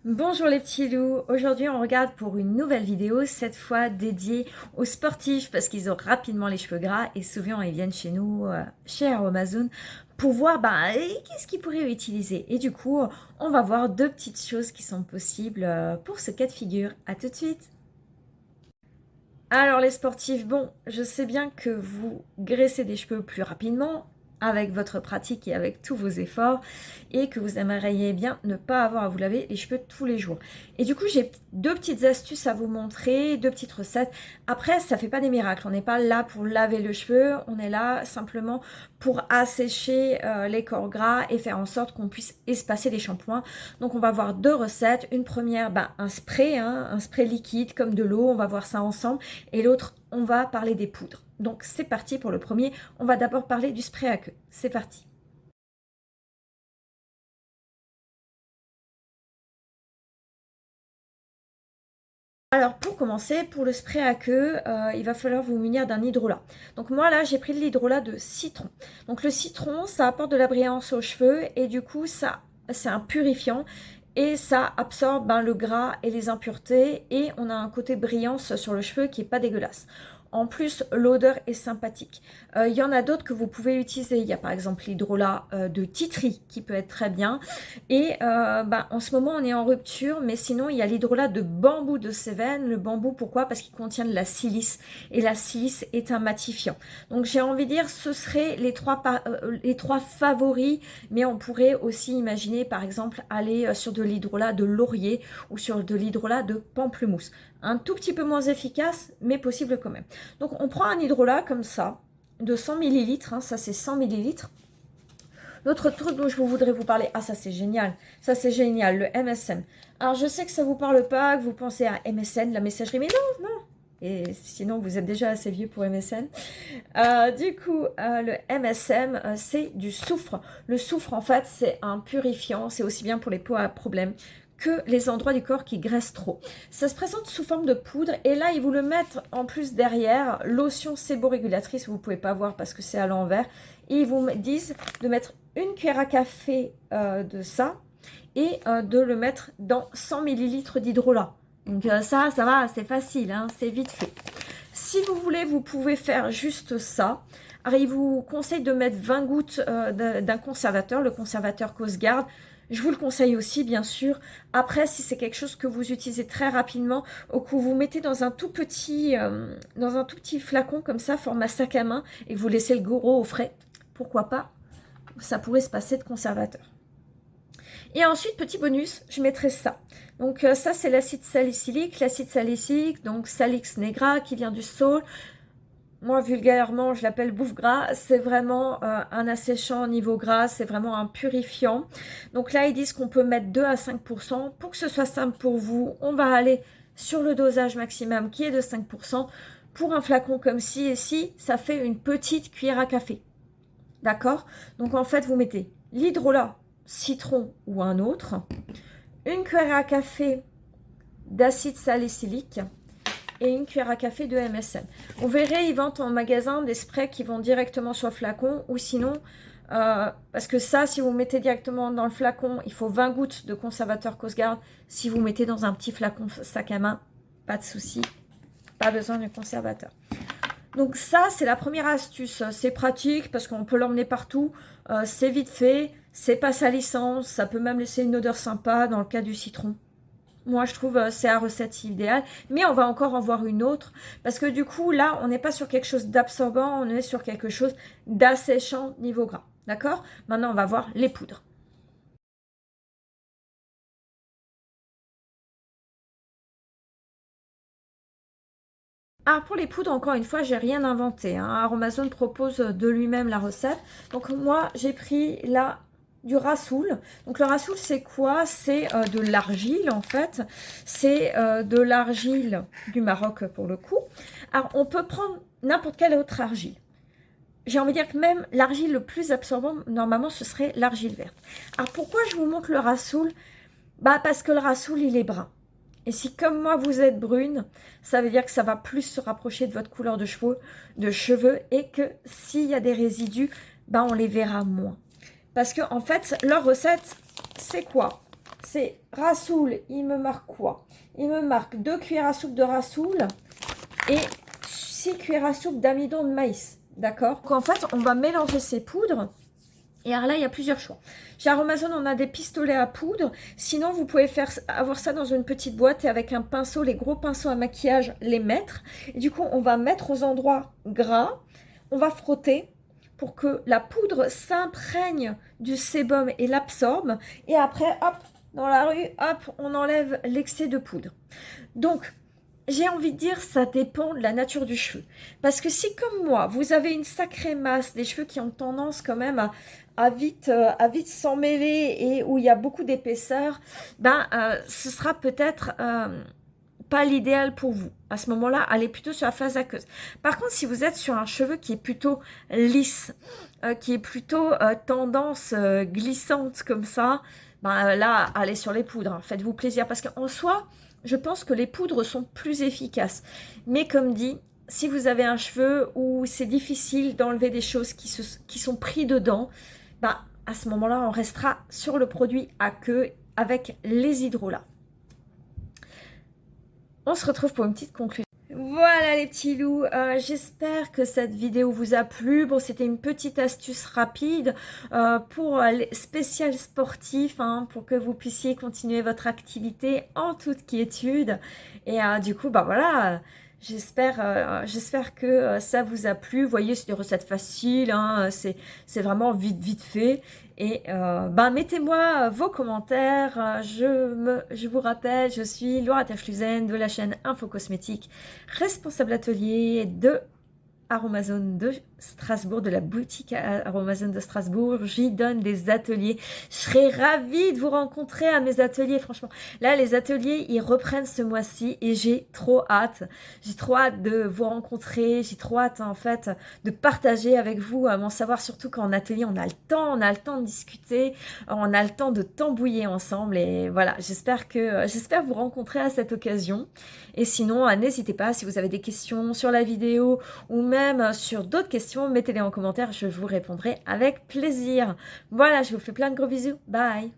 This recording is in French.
Bonjour les petits loups, aujourd'hui on regarde pour une nouvelle vidéo, cette fois dédiée aux sportifs parce qu'ils ont rapidement les cheveux gras et souvent ils viennent chez nous, chez Aromazone, pour voir qu'est-ce qu'ils pourraient utiliser. Et du coup, on va voir deux petites choses qui sont possibles pour ce cas de figure. À tout de suite. Alors les sportifs, bon, je sais bien que vous graissez des cheveux plus rapidement avec votre pratique et avec tous vos efforts et que vous aimeriez bien ne pas avoir à vous laver les cheveux tous les jours. Et du coup, j'ai deux petites astuces à vous montrer, deux petites recettes. Après, ça fait pas des miracles. On n'est pas là pour laver le cheveu, on est là simplement pour assécher les corps gras et faire en sorte qu'on puisse espacer les shampoings. Donc on va voir deux recettes. Une première, un spray, un spray liquide comme de l'eau, on va voir ça ensemble. Et l'autre, on va parler des poudres. Donc c'est parti pour le premier. On va d'abord parler du spray à queue. C'est parti. Alors pour commencer, pour le spray à queue, il va falloir vous munir d'un hydrolat. Donc moi là, j'ai pris de l'hydrolat de citron. Donc le citron, ça apporte de la brillance aux cheveux et du coup, ça, c'est un purifiant et ça absorbe le gras et les impuretés et on a un côté brillance sur le cheveu qui est pas dégueulasse. En plus, l'odeur est sympathique. Il y en a d'autres que vous pouvez utiliser. Il y a par exemple l'hydrolat de titri qui peut être très bien. Et en ce moment, on est en rupture, mais sinon, il y a l'hydrolat de bambou de Cévennes. Le bambou, pourquoi? Parce qu'il contient de la silice. Et la silice est un matifiant. Donc, j'ai envie de dire, ce seraient les trois favoris. Mais on pourrait aussi imaginer, par exemple, aller sur de l'hydrolat de laurier ou sur de l'hydrolat de pamplemousse. Un tout petit peu moins efficace, mais possible quand même. Donc, on prend un hydrolat comme ça, de 100 ml. Ça, c'est 100 ml. L'autre truc dont je voudrais vous parler, ça c'est génial, le MSM. Alors je sais que ça vous parle pas, que vous pensez à MSN, la messagerie, mais non, non. Et sinon vous êtes déjà assez vieux pour MSN. Le MSM, c'est du soufre. Le soufre en fait c'est un purifiant, c'est aussi bien pour les peaux à problème que les endroits du corps qui graissent trop. Ça se présente sous forme de poudre et là ils vous le mettent en plus derrière, lotion séborégulatrice, vous ne pouvez pas voir parce que c'est à l'envers, et ils vous disent de mettre une cuillère à café de ça et de le mettre dans 100 ml d'hydrolat. Donc ça va, c'est facile, c'est vite fait. Si vous voulez, vous pouvez faire juste ça. Alors, il vous conseille de mettre 20 gouttes d'un conservateur, le conservateur Cosguard. Je vous le conseille aussi, bien sûr. Après, si c'est quelque chose que vous utilisez très rapidement ou que vous mettez dans un tout petit flacon comme ça, format sac à main, et que vous laissez le gros au frais, pourquoi pas? Ça pourrait se passer de conservateur. Et ensuite, petit bonus, je mettrai ça. Donc ça, c'est l'acide salicylique. L'acide salicylique, donc Salix nigra, qui vient du saule. Moi, vulgairement, je l'appelle bouffe gras. C'est vraiment un asséchant au niveau gras. C'est vraiment un purifiant. Donc là, ils disent qu'on peut mettre 2 à 5%. Pour que ce soit simple pour vous, on va aller sur le dosage maximum qui est de 5%. Pour un flacon comme ci et ci, ça fait une petite cuillère à café. D'accord? Donc en fait, vous mettez l'hydrolat, citron ou un autre, une cuillère à café d'acide salicylique et une cuillère à café de MSM. Vous verrez, ils vendent en magasin des sprays qui vont directement sur le flacon ou sinon, parce que ça, si vous mettez directement dans le flacon, il faut 20 gouttes de conservateur Cosguard. Si vous mettez dans un petit flacon sac à main, pas de souci, pas besoin de conservateur. Donc ça, c'est la première astuce. C'est pratique parce qu'on peut l'emmener partout. C'est vite fait, c'est pas salissant, ça peut même laisser une odeur sympa dans le cas du citron. Moi, je trouve c'est la recette idéale. Mais on va encore en voir une autre parce que du coup, là, on n'est pas sur quelque chose d'absorbant, on est sur quelque chose d'asséchant niveau gras. D'accord? Maintenant, on va voir les poudres. Ah, pour les poudres, encore une fois, j'ai rien inventé. Aromazone propose de lui-même la recette. Donc moi, j'ai pris là du rassoul. Donc le rassoul, c'est quoi? C'est de l'argile en fait. C'est de l'argile du Maroc pour le coup. Alors on peut prendre n'importe quelle autre argile. J'ai envie de dire que même l'argile le plus absorbant, normalement, ce serait l'argile verte. Alors pourquoi je vous montre le rassoul? Parce que le rassoul, il est brun. Et si comme moi vous êtes brune, ça veut dire que ça va plus se rapprocher de votre couleur de cheveux et que s'il y a des résidus, on les verra moins. Parce que en fait, leur recette, c'est quoi? c'est rassoul, il me marque quoi? Il me marque 2 cuillères à soupe de rassoul et 6 cuillères à soupe d'amidon de maïs. D'accord? Donc en fait, on va mélanger ces poudres. Et alors là, il y a plusieurs choix. Chez Aromazone, on a des pistolets à poudre. Sinon, vous pouvez avoir ça dans une petite boîte et avec un pinceau, les gros pinceaux à maquillage, les mettre. Et du coup, on va mettre aux endroits gras. On va frotter pour que la poudre s'imprègne du sébum et l'absorbe. Et après, hop, dans la rue, hop, on enlève l'excès de poudre. Donc, j'ai envie de dire, ça dépend de la nature du cheveu. Parce que si, comme moi, vous avez une sacrée masse, des cheveux qui ont tendance quand même à vite s'en mêler et où il y a beaucoup d'épaisseur, ben, ce sera peut-être pas l'idéal pour vous. À ce moment-là, allez plutôt sur la phase aqueuse. Par contre, si vous êtes sur un cheveu qui est plutôt lisse, qui est plutôt tendance glissante comme ça, ben, là, allez sur les poudres. Hein. Faites-vous plaisir. Parce qu'en soi, je pense que les poudres sont plus efficaces. Mais comme dit, si vous avez un cheveu où c'est difficile d'enlever des choses qui sont pris dedans, bah, à ce moment-là, on restera sur le produit à queue avec les hydrolats. On se retrouve pour une petite conclusion. Voilà les petits loups, j'espère que cette vidéo vous a plu. Bon, c'était une petite astuce rapide pour les spécial sportifs, hein, pour que vous puissiez continuer votre activité en toute quiétude. Et du coup, bah voilà, j'espère que ça vous a plu. Vous voyez, c'est des recettes faciles, hein, c'est vraiment vite fait. Et ben, mettez-moi vos commentaires. Je vous rappelle, je suis Laura Terschluzen de la chaîne Info Cosmétique, responsable atelier de Aromazone de Strasbourg, de la boutique Aromazone de Strasbourg. J'y donne des ateliers. Je serais ravie de vous rencontrer à mes ateliers. Franchement, là, les ateliers, ils reprennent ce mois-ci et j'ai trop hâte. J'ai trop hâte de vous rencontrer. J'ai trop hâte, en fait, de partager avec vous mon savoir, surtout qu'en atelier, on a le temps de discuter, on a le temps de tambouiller ensemble. Et voilà, j'espère vous rencontrer à cette occasion. Et sinon, n'hésitez pas, si vous avez des questions sur la vidéo ou même sur d'autres questions, mettez-les en commentaire, je vous répondrai avec plaisir. Voilà, je vous fais plein de gros bisous. Bye!